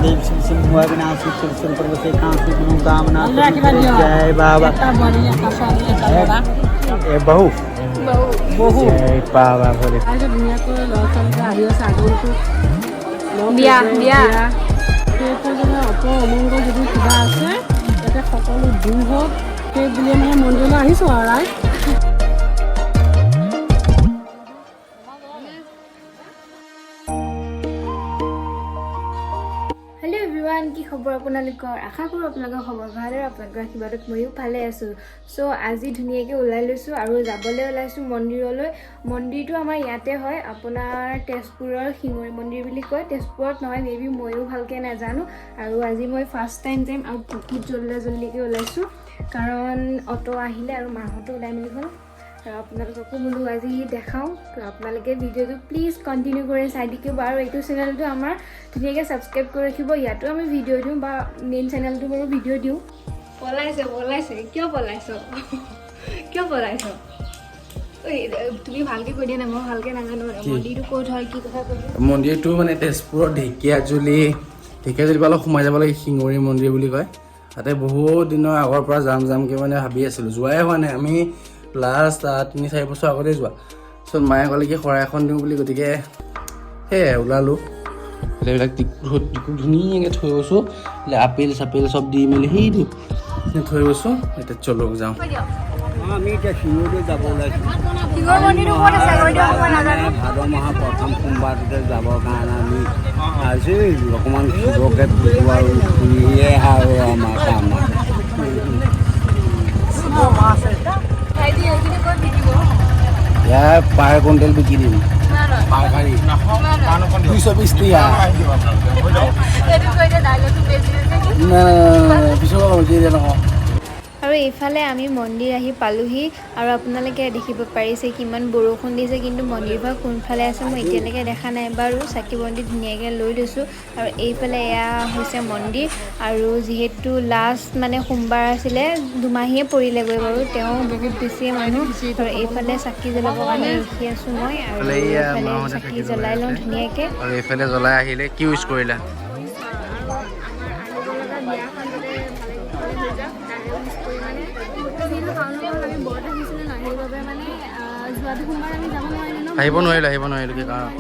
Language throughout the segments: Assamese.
महादेव शिव शंभु अविनाशी शिव शंकर बसे कांसी गुरु कामना जय बाबा ए बहु बहु जय बाबा बोले বিয়া বিয়া অমংগল যদি কিবা আছে যাতে সকলো দূৰ হওক সেই বুলিয়ে মানে মন্দিৰলৈ আহিছোঁ আৰু ৰাইজ। হেল্ল' এভৰিৱান, কি খবৰ আপোনালোকৰ? আশা কৰোঁ আপোনালোকৰ খবৰ ভাল আৰু আপোনালোকৰ আশীৰ্বাদত ময়ো ভালে আছোঁ। চ' আজি ধুনীয়াকৈ ওলাই লৈছোঁ আৰু যাবলৈ ওলাইছোঁ মন্দিৰলৈ। মন্দিৰটো আমাৰ ইয়াতে হয়, আপোনাৰ তেজপুৰৰ শিঙৰি মন্দিৰ বুলি কয়। তেজপুৰত নহয়, মেবি ময়ো ভালকৈ নাজানো। আৰু আজি মই ফাৰ্ষ্ট টাইম যাম আৰু বহুত জল্দিকৈ ওলাইছোঁ, কাৰণ অটো আহিলে আৰু মাহঁতো ওলাই মেলি হ'ল। আৰু আপোনালোককো বোলো আজি দেখাওঁ, তো আপোনালোকে ভিডিঅ'টো প্লিজ কণ্টিনিউ কৰি চাই থাকিব আৰু এইটো চেনেলটো আমাৰ ধুনীয়াকৈ ছাবস্ক্ৰাইব কৰি ৰাখিব। ইয়াতো আমি ভিডিঅ' দিওঁ বা মেইন চেনেলটো বাৰু ভিডিঅ' দিওঁ। পলাইছে কিয় পলাইছ কিয় পলাইছ? তুমি ভালকৈ কৈ দিয়া নাই, মই ভালকৈ নাজানো। মন্দিৰটো ক'ত হয়, কি কথা কৈ দিয়া। মন্দিৰটো মানে তেজপুৰত ঢেকীয়াজুলি পৰা অলপ সোমাই যাব লাগে, শিঙৰি মন্দিৰ বুলি কয়। তাতে বহুত দিনৰ আগৰ পৰা যামকৈ মানে ভাবি আছিলোঁ, যোৱাই হোৱা নাই। আমি লাষ্ট 3-4 বছৰ আগতে যোৱা। তাৰপিছত মায়ে ক'লে কি শৰাই এখন দিওঁ বুলি, গতিকে সেয়াই ওলালোঁ। এইবিলাক টিকু ধুনীয়াকৈ থৈ গৈছোঁ, আপেল চাপেল চব দি মেলি সেইটো থৈ গৈছোঁ। এতিয়া চলো যাওঁ। আমি এতিয়া শিঙলৈ যাব ওলাইছোঁ। শিঙৰ মন্দিৰটো ক'ত আছে? ভাদ মাহৰ প্ৰথম সোমবাৰটোতে যাবৰ কাৰণে আমি আজি অকণমান শিৱকে পুজো আৰু ফুৰিয়ে আৰু আমাৰ কাম ইয়াৰ পাৰ কুইণ্টেল বিকি দিম। পাৰ গাড়ী 220 টকা। পিছত নহয়। আৰু এইফালে আমি মন্দিৰ আহি পালোহি আৰু আপোনালোকে দেখিব পাৰিছে কিমান বৰষুণ দিছে, কিন্তু মন্দিৰভাগ কোনফালে আছে মই এতিয়ালৈকে দেখা নাই বাৰু। চাকি বন্তি ধুনীয়াকৈ লৈ লৈছোঁ আৰু এইফালে এয়া হৈছে মন্দিৰ। আৰু যিহেতু লাষ্ট মানে সোমবাৰ আছিলে, দুমাহীয়ে পৰিলেগৈ বাৰু, তেওঁ বহুত বেছিয়ে মানুহ। আৰু এইফালে চাকি জ্বলাবৰ কাৰণে ৰখি আছোঁ মই, আৰু এইফালে চাকি জ্বলাই লওঁ ধুনীয়াকৈ। আৰু এইফালে জ্বলাই আহিলে কি ইউজ কৰিলা? আহিব নোৱাৰিলোঁ কি কাৰণ?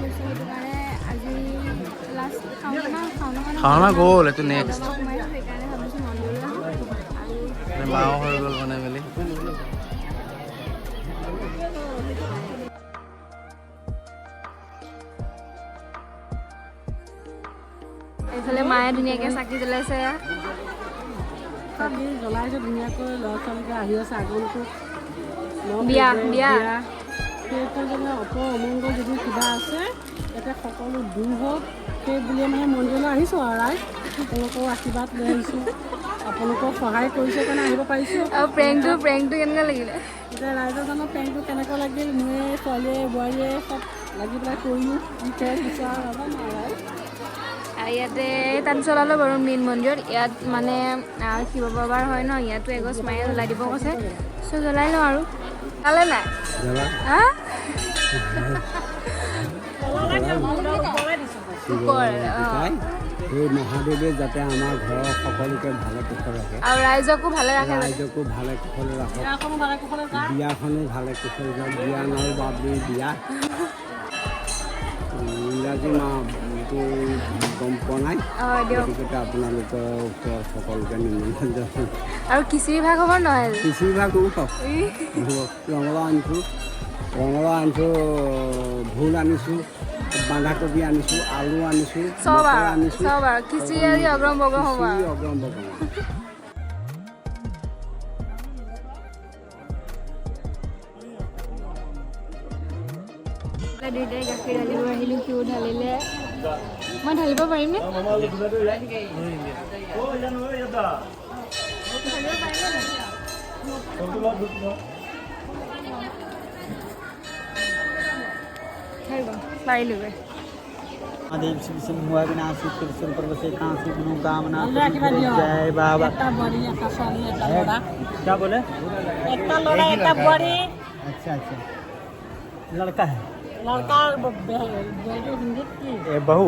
শাওণ মাহ গ'ল, এইটো নেক্সট মাও হৈ গ'ল বনাই মেলি। এইফালে মায়ে ধুনীয়াকৈ চাকি জ্বলাইছে। চাকি জ্বলাইছে ধুনীয়াকৈ, ল'ৰা ছোৱালীকে আহি আছে আগন্তুক বিয়া সেইটো যেনে অমংগল যদি কিবা আছে যাতে সকলো দূৰ হওক সেই বুলিয়ে মানে মন্দিৰলৈ আহিছোঁ আৰু ৰাইজ। তেওঁলোকৰ আশীৰ্বাদ লৈ আহিছোঁ, আপোনালোকক সহায় কৰিছে কাৰণে আহিব পাৰিছোঁ। আৰু প্ৰেংকটো কেনেকুৱা লাগিলে? এতিয়া ৰাইজৰ জানো প্ৰেংকটো কেনেকুৱা লাগিল, মোৰে ছোৱালীয়ে বোৱাৰীয়ে চব লাগি পেলাই কৰিলোঁ, কি কৰে পিছে আৰু নাজানো আৰু ৰাইজ। ইয়াতে তাত জ্বলালোঁ বাৰু মেইন মন্দিৰত। ইয়াত মানে শিৱ বাবাৰ হয় ন, ইয়াতো এগছ মায়ে জ্বলাই দিব কৈছে, চ' জ্বলাই লওঁ আৰু। জ্বলালে নাই? এই মহাদেৱে যাতে আমাৰ ঘৰৰ সকলোকে ভালে কুশলে ৰাখে আৰু ৰাইজকো ভালে ৰাখে, ৰাইজকো ভালে কুশলে ৰাখক, বিয়াখনো ভালে কুশলে যাওক। বিয়া নল বাবলি বিয়া ইংৰাজী মাহটো গম পোৱা নাই, গতিকে আপোনালোকৰ ওচৰত সকলোকে নিমন্ত্ৰণ জনাওঁ। আৰু খিচিৰি ভাগ হ'ব নহয়? খিচিৰি ভাগ হওক। ৰঙালাও আনিছোঁ, ভোল আনিছোঁ, বন্ধাকবি আনিছোঁ, আলু আনিছোঁ, মটৰ আনিছোঁ। খিচিৰি আজি অগ্ৰম বগ্ৰম হ'ব। দুইটাই গাখীৰ ঢালিব আহিলোঁ, সিও ঢালিলে। মই ঢালিব পাৰিমনে? পাৰিলোগৈ। महादेव शिव शंभु अविनाशी शिव शंकर बसे कांसी गुरु कामना जय बाबा। क्या बोले? अच्छा लड़का है। लड़का बोलते हिंदी की ये बहू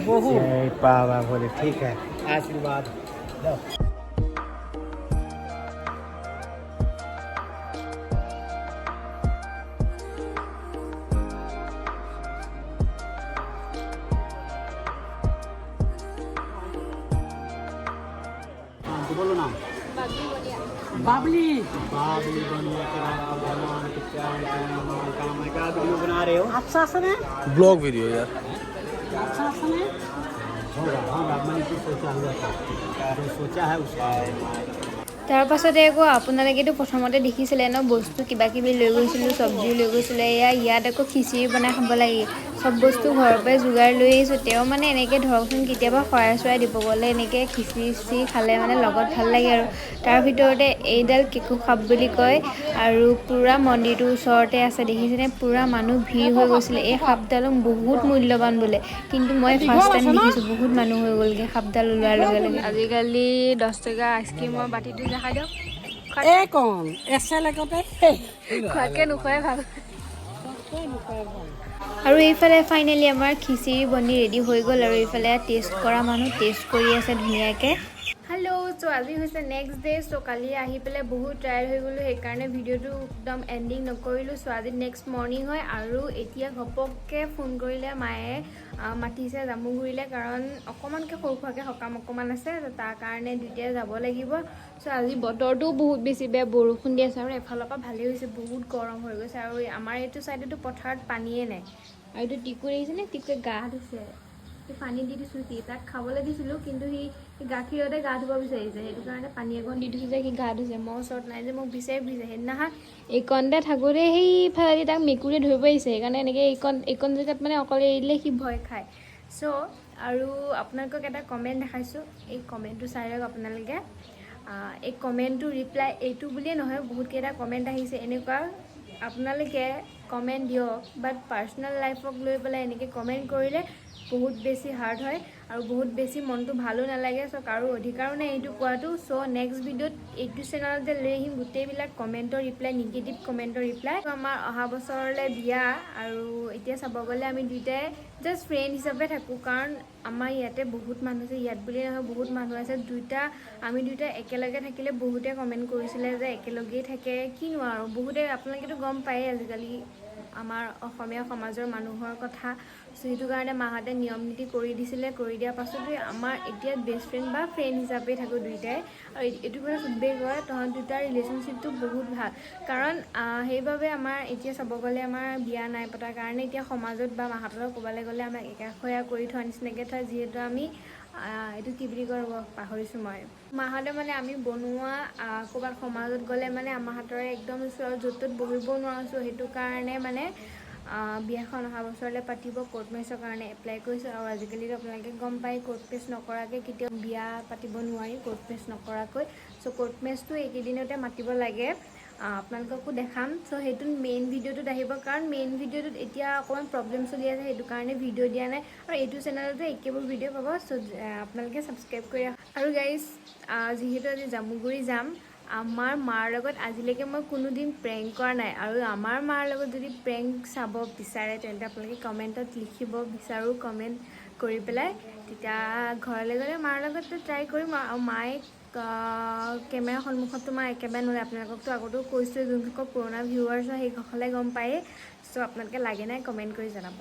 बहू ये पावा बोले ठीक है आशीर्वाद लो। बोलो नाम बाबली बाबली बनिया के भगवान के चरण काम है। क्या वीडियो बना रहे हो? अच्छा सुने ব্লগ ভিডিও यार अच्छा सुने होगा मैंने कुछ सोचा हुआ था जो सोचा है उसका তাৰ পাছতে আকৌ আপোনালোকেতো প্ৰথমতে দেখিছিলে ন বস্তু কিবা কিবি লৈ গৈছিলোঁ চব্জিও লৈ গৈছিলোঁ এয়া ইয়াত আকৌ খিচিৰি বনাই খাব লাগে চব বস্তু ঘৰৰ পৰাই যোগাৰ লৈ আহিছোঁ তেওঁ মানে এনেকৈ ধৰকচোন কেতিয়াবা শৰাই চৰাই দিব গ'লে এনেকৈ খিচিৰি খালে মানে লগত ভাল লাগে আৰু তাৰ ভিতৰতে এইডাল কেকু খাপ বুলি কয় আৰু পূৰা মন্দিৰটোৰ ওচৰতে আছে দেখিছেনে পূৰা মানুহ ভিৰ হৈ গৈছিলে এই সাপডালো বহুত মূল্যৱান বোলে কিন্তু মই ফাৰ্ষ্ট টাইম দেখিছোঁ বহুত মানুহ হৈ গ'লগৈ সাপডাল ওলোৱাৰ লগে লগে আজিকালি 10 টকা আইচক্ৰীমৰ বাতিটো দেখাই দিয়ক এই কণ এছে লগতে খোৱাকৈ নোখোৱাই ভাল আৰু এইফালে ফাইনেলি আমাৰ খিচিৰি বনি ৰেডি হৈ গ'ল আৰু এইফালে টেষ্ট কৰা মানুহ টেষ্ট কৰি আছে ধুনীয়াকৈ হেল্ল' চ' আজি হৈছে নেক্সট ডে চ' কালি আহি পেলাই বহুত টায়াৰ্ড হৈ গ'লোঁ সেইকাৰণে ভিডিঅ'টো একদম এণ্ডিং নকৰিলোঁ চ' আজি নেক্সট মৰ্ণিং হয় আৰু এতিয়া ঘপককৈ ফোন কৰিলে মায়ে মাতিছে জামুগুৰিলৈ কাৰণ অকণমানকৈ সৰু সুৰাকৈ সকাম অকণমান আছে তাৰ কাৰণে দুইটাই যাব লাগিব চ' আজি বতৰটোও বহুত বেছি বেয়া বৰষুণ দি আছে আৰু এফালৰ পৰা ভালেই হৈছে বহুত গৰম হৈ গৈছে আৰু আমাৰ এইটো চাইডেতো পথাৰত পানীয়ে নাই আৰু এইটো টিকু দেখিছেনে টিকুৱে গা ধুইছে পানী দি দিছোঁ সি তাক খাবলৈ দিছিলোঁ কিন্তু সি গাখীৰতে গা ধুব বিচাৰিছে সেইটো কাৰণে পানী অকণ দি দিছোঁ যে সি গা ধুইছে মই ওচৰত নাই যে মোক বিচাৰি ফুৰিছে সেইদিনাখন এইকণতে থাকোঁতে সেইফালেদি তাক মেকুৰীয়ে ধৰিব আহিছে সেইকাৰণে এনেকৈ এইকণ জেগাত মানে অকলে এৰি দিলে সি ভয় খায় চ' আৰু আপোনালোকক এটা কমেণ্ট দেখাইছোঁ এই কমেণ্টটো চাই লওক আপোনালোকে এই কমেণ্টটো ৰিপ্লাই এইটো বুলিয়ে নহয় বহুতকেইটা কমেণ্ট আহিছে এনেকুৱা আপোনালোকে কমেণ্ট দিয়ক বাট পাৰ্চনেল লাইফক লৈ পেলাই এনেকৈ কমেণ্ট কৰিলে বহুত বেছি হাৰ্ড হয় আৰু বহুত বেছি মনটো ভালো নালাগে চ' কাৰো অধিকাৰো নাই এইটো কোৱাটো চ' নেক্সট ভিডিঅ'ত এইটো চেনেলতে লৈ আহিম গোটেইবিলাক কমেণ্টৰ ৰিপ্লাই নিগেটিভ কমেণ্টৰ ৰিপ্লাই আমাৰ অহা বছৰলৈ বিয়া আৰু এতিয়া চাব গ'লে আমি দুইটাই জাষ্ট ফ্ৰেণ্ড হিচাপে থাকোঁ কাৰণ আমাৰ ইয়াতে বহুত মানুহ আছে ইয়াত বুলি নহয় বহুত মানুহ আছে আমি দুইটা একেলগে থাকিলে বহুতে কমেণ্ট কৰিছিলে যে একেলগেই থাকে কিনো আৰু বহুতে আপোনালোকেতো গম পায়েই আজিকালি আমাৰ অসমীয়া সমাজৰ মানুহৰ কথা চ' সেইটো কাৰণে মাহঁতে নিয়ম নীতি কৰি দিছিলে কৰি দিয়াৰ পাছতো আমাৰ এতিয়া বেষ্ট ফ্ৰেণ্ড বা ফ্ৰেণ্ড হিচাপে থাকোঁ দুইটাই আৰু এইটো কথা চবেই কয় তহঁত দুটাৰ ৰিলেশ্যনশ্বিপটো বহুত ভাল কাৰণ সেইবাবে আমাৰ এতিয়া চাব গ'লে আমাৰ বিয়া নাই পতাৰ কাৰণে এতিয়া সমাজত বা মাহঁতৰ ক'বলৈ গ'লে আমাক একাষৰীয়া কৰি থোৱা নিচিনাকৈ থয় যিহেতু আমি এইটো কি বুলি কয় পাহৰিছোঁ মই মাহঁতে মানে আমি বনোৱা ক'ৰবাত সমাজত গ'লে মানে আমাৰ হাতৰে একদম ওচৰত য'ত ত'ত বহিব নোৱাৰিছোঁ সেইটো কাৰণে মানে বিয়াখন অহা বছৰলৈ পাতিব কোৰ্ট মেৰেজৰ কাৰণে এপ্লাই কৰিছোঁ আৰু আজিকালিতো আপোনালোকে গম পায় কোৰ্ট মেৰেজ নকৰাকৈ কেতিয়াও বিয়া পাতিব নোৱাৰি কোৰ্ট মেৰেজ নকৰাকৈ চ' কোৰ্ট মেৰেজটো এইকেইদিনতে মাতিব লাগে আপোনালোককো দেখাম চ' সেইটো মেইন ভিডিঅ'টোত আহিব কাৰণ মেইন ভিডিঅ'টোত এতিয়া অকণমান প্ৰব্লেম চলি আছে সেইটো কাৰণে ভিডিঅ' দিয়া নাই আৰু এইটো চেনেলতে একেবোৰ ভিডিঅ' পাব চ' আপোনালোকে ছাবস্ক্ৰাইব কৰি আৰু গাইজ যিহেতু আজি জামুগুৰি যাম আমাৰ মাৰ লগত আজিলৈকে মই কোনোদিন প্ৰেংক কৰা নাই আৰু আমাৰ মাৰ লগত যদি প্ৰেংক চাব বিচাৰে তেন্তে আপোনালোকে কমেণ্টত লিখিব বিচাৰোঁ কমেণ্ট কৰি পেলাই তেতিয়া ঘৰলৈ গ'লে মাৰ লগত ট্ৰাই কৰিম আৰু মায়ে কেমেৰাৰ সন্মুখততো মই একেবাৰে নোৱাৰে আপোনালোককতো আগতেও কৈছোঁ যোনসকল পুৰণা ভিউৱাৰ্ছ হয় সেইসকলে গম পায়েই চ' আপোনালোকে লাগে নাই কমেণ্ট কৰি জনাব